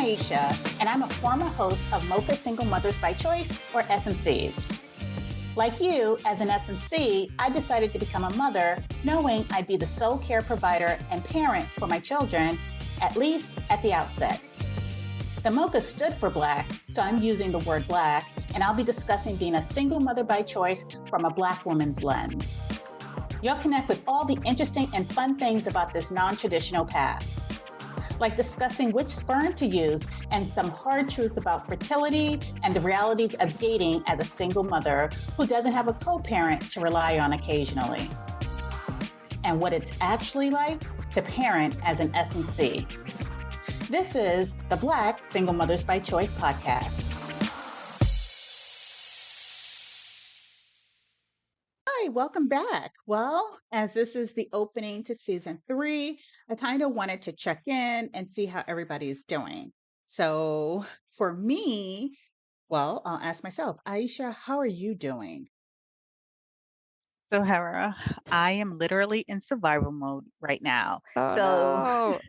Aisha, and I'm a former host of Mocha Single Mothers by Choice, or SMCs. Like you, as an SMC, I decided to become a mother knowing I'd be the sole care provider and parent for my children, at least at the outset. The Mocha stood for Black, so I'm using the word Black, and I'll be discussing being a single mother by choice from a Black woman's lens. You'll connect with all the interesting and fun things about this non-traditional path, like discussing which sperm to use and some hard truths about fertility and the realities of dating as a single mother who doesn't have a co-parent to rely on occasionally, and what it's actually like to parent as an S&C. This is the Black Single Mothers by Choice podcast. Hi, welcome back. Well, as this is the opening to season 3, I kind of wanted to check in and see how everybody's doing. So for me, well, I'll ask myself, Aisha, how are you doing? So, Hera, I am literally in survival mode right now. Oh So, no.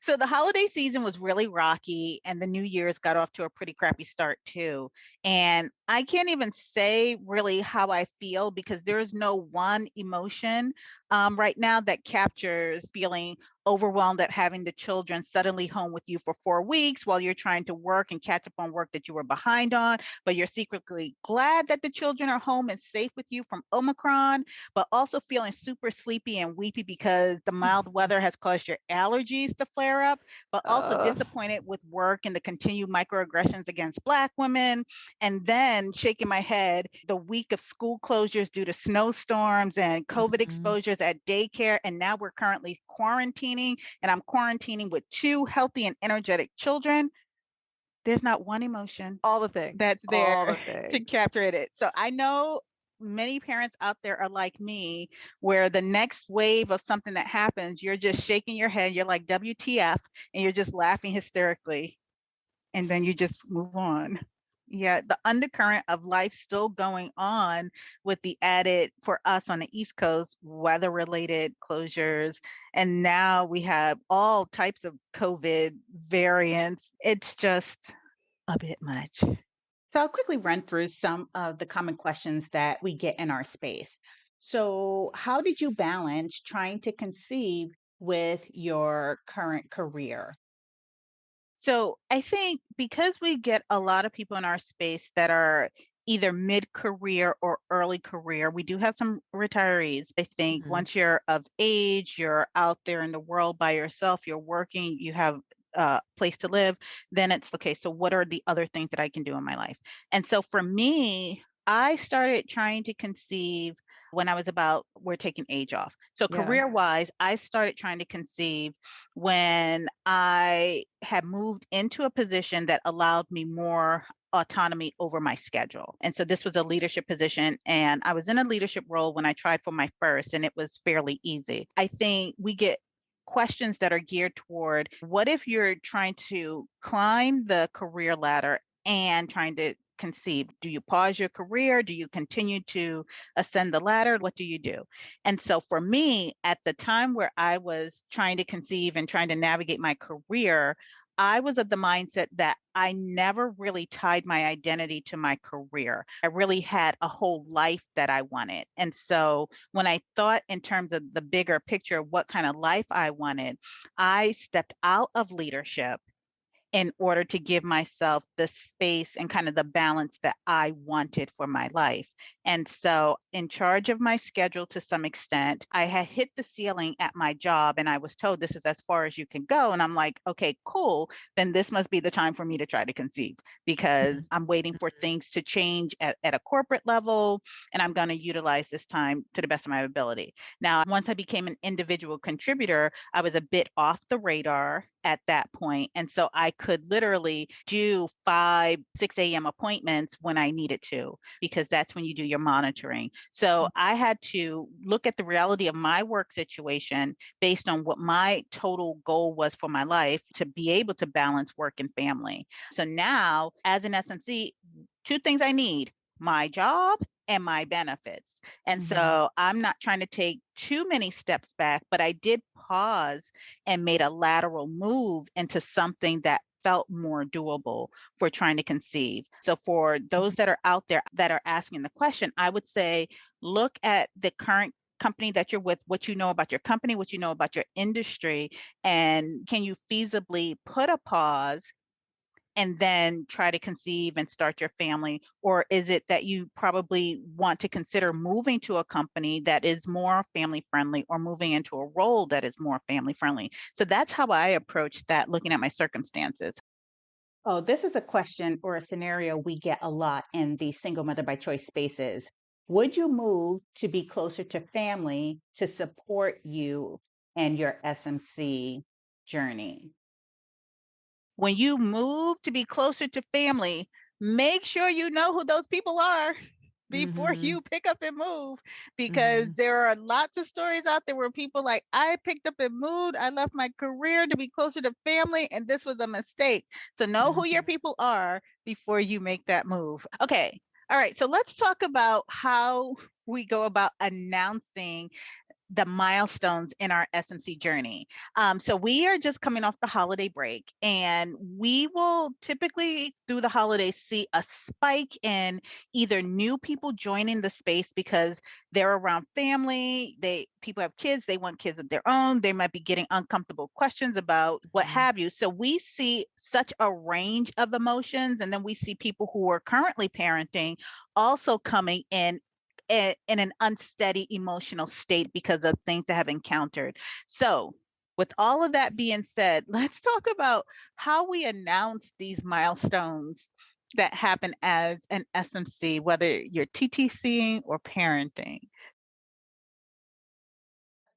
so the holiday season was really rocky, and the New Year's got off to a pretty crappy start too. And I can't even say really how I feel because there is no one emotion right now that captures feeling overwhelmed at having the children suddenly home with you for 4 weeks while you're trying to work and catch up on work that you were behind on, but you're secretly glad that the children are home and safe with you from Omicron, but also feeling super sleepy and weepy because the mild weather has caused your allergies to flare up, but also Uh, disappointed with work and the continued microaggressions against Black women. And then shaking my head, the week of school closures due to snowstorms and COVID mhm. exposures at daycare. And now we're currently quarantining, and I'm quarantining with 2 healthy and energetic children. There's not one emotion All the things. that's All there the to things. capture it. So I know many parents out there are like me, where the next wave of something that happens, you're just shaking your head, you're like WTF, and you're just laughing hysterically, and then you just move on. Yeah, the undercurrent of life still going on with the added, for us on the East Coast, weather related closures. And now we have all types of COVID variants. It's just a bit much. So I'll quickly run through some of the common questions that we get in our space. So how did you balance trying to conceive with your current career? So I think because we get a lot of people in our space that are either mid-career or early career, we do have some retirees. I think Mhm. once you're of age, you're out there in the world by yourself, you're working, you have a place to live, then it's okay. So what are the other things that I can do in my life? And so for me, I started trying to conceive when I was about, we're taking age off. So Yeah. career wise, I started trying to conceive when I had moved into a position that allowed me more autonomy over my schedule. And so this was a leadership position, and I was in a leadership role when I tried for my first, and it was fairly easy. I think we get questions that are geared toward what if you're trying to climb the career ladder and trying to conceive? Do you pause your career? Do you continue to ascend the ladder? What do you do? And so for me, at the time where I was trying to conceive and trying to navigate my career, I was of the mindset that I never really tied my identity to my career. I really had a whole life that I wanted. And so when I thought in terms of the bigger picture of what kind of life I wanted, I stepped out of leadership in order to give myself the space and kind of the balance that I wanted for my life. And so, in charge of my schedule to some extent, I had hit the ceiling at my job and I was told this is as far as you can go. And I'm like, okay, cool. Then this must be the time for me to try to conceive because Mhm. I'm waiting for things to change at a corporate level. And I'm going to utilize this time to the best of my ability. Now, once I became an individual contributor, I was a bit off the radar at that point. And so I could literally do 5, 6 a.m. appointments when I needed to, because that's when you do your monitoring. So I had to look at the reality of my work situation based on what my total goal was for my life to be able to balance work and family. So now, as an SMC, 2 things I need: my job and my benefits. And Mhm. so I'm not trying to take too many steps back, but I did pause and made a lateral move into something that felt more doable for trying to conceive. So for those that are out there that are asking the question, I would say look at the current company that you're with, what you know about your company, what you know about your industry, and can you feasibly put a pause and then try to conceive and start your family? Or is it that you probably want to consider moving to a company that is more family friendly or moving into a role that is more family friendly? So that's how I approach that, looking at my circumstances. Oh, this is a question or a scenario we get a lot in the single mother by choice spaces. Would you move to be closer to family to support you and your SMC journey? When you move to be closer to family, make sure you know who those people are before Mhm. you pick up and move, because Mhm. there are lots of stories out there where people like, I picked up and moved, I left my career to be closer to family, and this was a mistake. So know who your Mhm. people are before you make that move. Okay. All right. So let's talk about how we go about announcing the milestones in our SMC journey. So we are just coming off the holiday break, and we will typically through the holidays see a spike in either new people joining the space because they're around family, people have kids, they want kids of their own, they might be getting uncomfortable questions about what Mhm. have you. So we see such a range of emotions, and then we see people who are currently parenting also coming in an unsteady emotional state because of things they have encountered. So, with all of that being said, let's talk about how we announce these milestones that happen as an SMC, whether you're TTCing or parenting.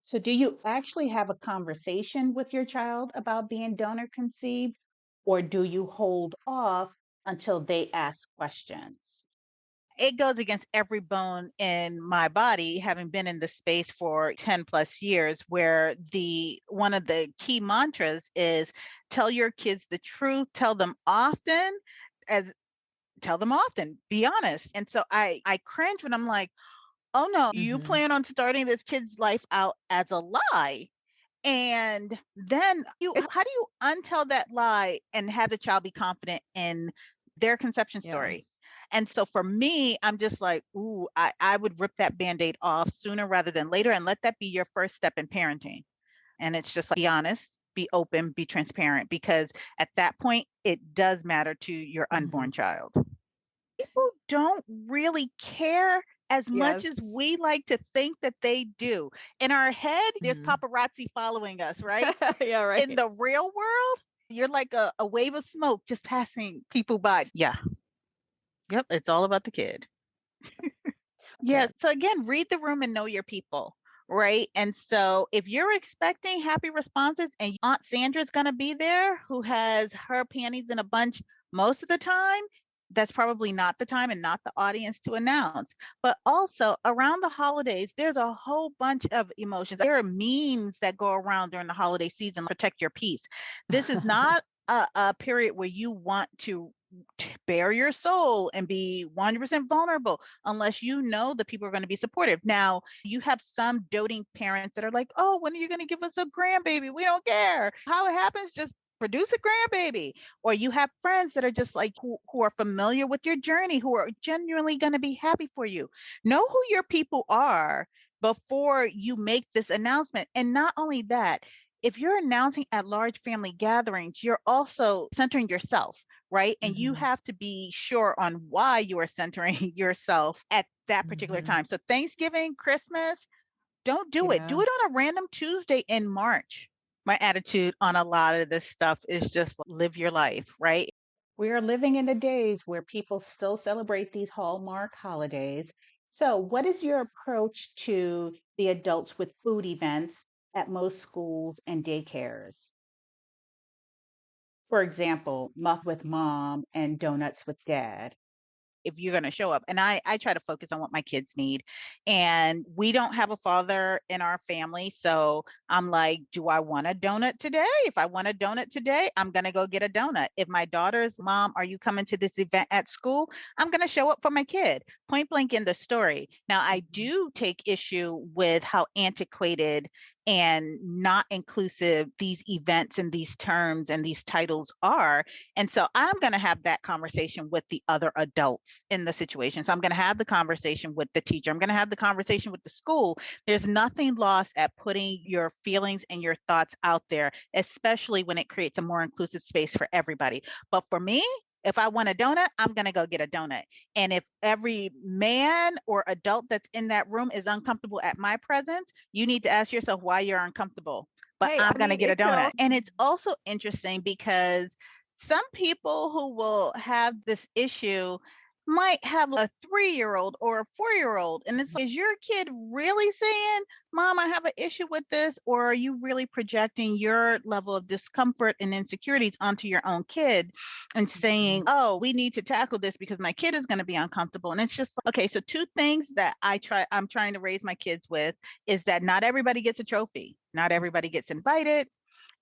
So, do you actually have a conversation with your child about being donor conceived, or do you hold off until they ask questions? It goes against every bone in my body, having been in the space for 10 plus years, where the one of the key mantras is tell your kids the truth, as tell them often, be honest. And so I cringe when I'm like, oh no, you Mhm. plan on starting this kid's life out as a lie. And then It's how do you untell that lie and have the child be confident in their conception yeah. story? And so for me, I'm just like, ooh, I would rip that band-aid off sooner rather than later, and let that be your first step in parenting. And it's just like, be honest, be open, be transparent, because at that point, it does matter to your unborn Mhm. child. People don't really care as much as Yes. we like to think that they do. In our head, there's Mhm. paparazzi following us, right? Yeah, In right. the real world, you're like a wave of smoke just passing people by. Yeah. Yep. It's all about the kid. Okay. Yeah. So again, read the room and know your people, right? And so if you're expecting happy responses and Aunt Sandra's going to be there, who has her panties in a bunch most of the time, that's probably not the time and not the audience to announce. But also around the holidays, there's a whole bunch of emotions. There are memes that go around during the holiday season, protect your peace. This is not a period where you want to bare your soul and be 100% vulnerable unless you know the people are going to be supportive. Now, you have some doting parents that are like, oh, when are you going to give us a grandbaby? We don't care. How it happens, just produce a grandbaby. Or you have friends that are just like, who are familiar with your journey, who are genuinely going to be happy for you. Know who your people are before you make this announcement. And not only that, if you're announcing at large family gatherings, you're also centering yourself, right? And you Mhm. have to be sure on why you are centering yourself at that particular Mhm. time. So Thanksgiving, Christmas, don't do it. Do Yeah. it on a random Tuesday in March. My attitude on a lot of this stuff is just live your life, right? We are living in the days where people still celebrate these Hallmark holidays. So, what is your approach to the adults with food events at most schools and daycares? For example, muff with mom and donuts with dad. If you're going to show up. And I try to focus on what my kids need. And we don't have a father in our family. So I'm like, do I want a donut today? If I want a donut today, I'm going to go get a donut. If my daughter's mom, are you coming to this event at school? I'm going to show up for my kid. Point blank in the story. Now, I Mhm. do take issue with how antiquated and not inclusive these events and these terms and these titles are. And so I'm going to have that conversation with the other adults in the situation. So I'm going to have the conversation with the teacher. I'm going to have the conversation with the school. There's nothing lost at putting your feelings and your thoughts out there, especially when it creates a more inclusive space for everybody. But for me, if I want a donut, I'm going to go get a donut. And if every man or adult that's in that room is uncomfortable at my presence, you need to ask yourself why you're uncomfortable. But I'm going to get a donut. And it's also interesting because some people who will have this issue might have a 3-year-old or a 4-year-old. And it's like, is your kid really saying, Mom, I have an issue with this? Or are you really projecting your level of discomfort and insecurities onto your own kid and saying, oh, we need to tackle this because my kid is going to be uncomfortable? And it's just like, okay, so 2 things that I'm trying to raise my kids with is that not everybody gets a trophy. Not everybody gets invited.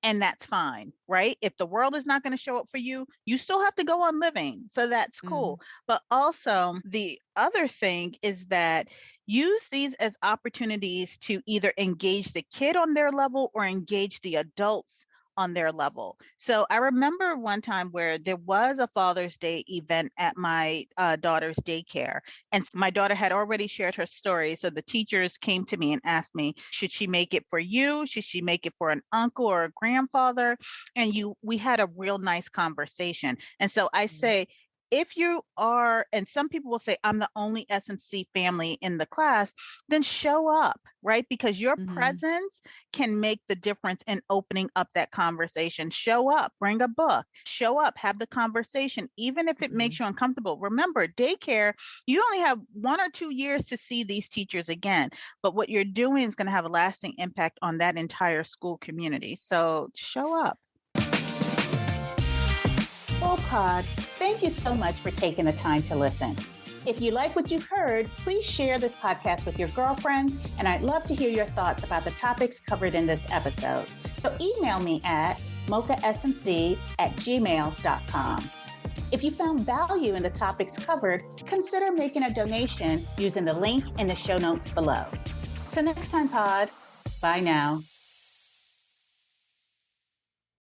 And that's fine, right? If the world is not going to show up for you, you still have to go on living. So that's cool. But also the other thing is that use these as opportunities to either engage the kid on their level or engage the adults on their level. So I remember one time where there was a Father's Day event at my daughter's daycare, and my daughter had already shared her story. So the teachers came to me and asked me, should she make it for you? Should she make it for an uncle or a grandfather? And we had a real nice conversation. And so I say, if you are, and some people will say, I'm the only SMC family in the class, then show up, right? Because your presence can make the difference in opening up that conversation. Show up, bring a book, show up, have the conversation, even if it makes you uncomfortable. Remember, daycare, you only have 1 or 2 years to see these teachers again, but what you're doing is going to have a lasting impact on that entire school community. So show up. Well, Pod, thank you so much for taking the time to listen. If you like what you've heard, please share this podcast with your girlfriends, and I'd love to hear your thoughts about the topics covered in this episode. So email me at mochasmc@gmail.com. If you found value in the topics covered, consider making a donation using the link in the show notes below. Till next time, Pod. Bye now.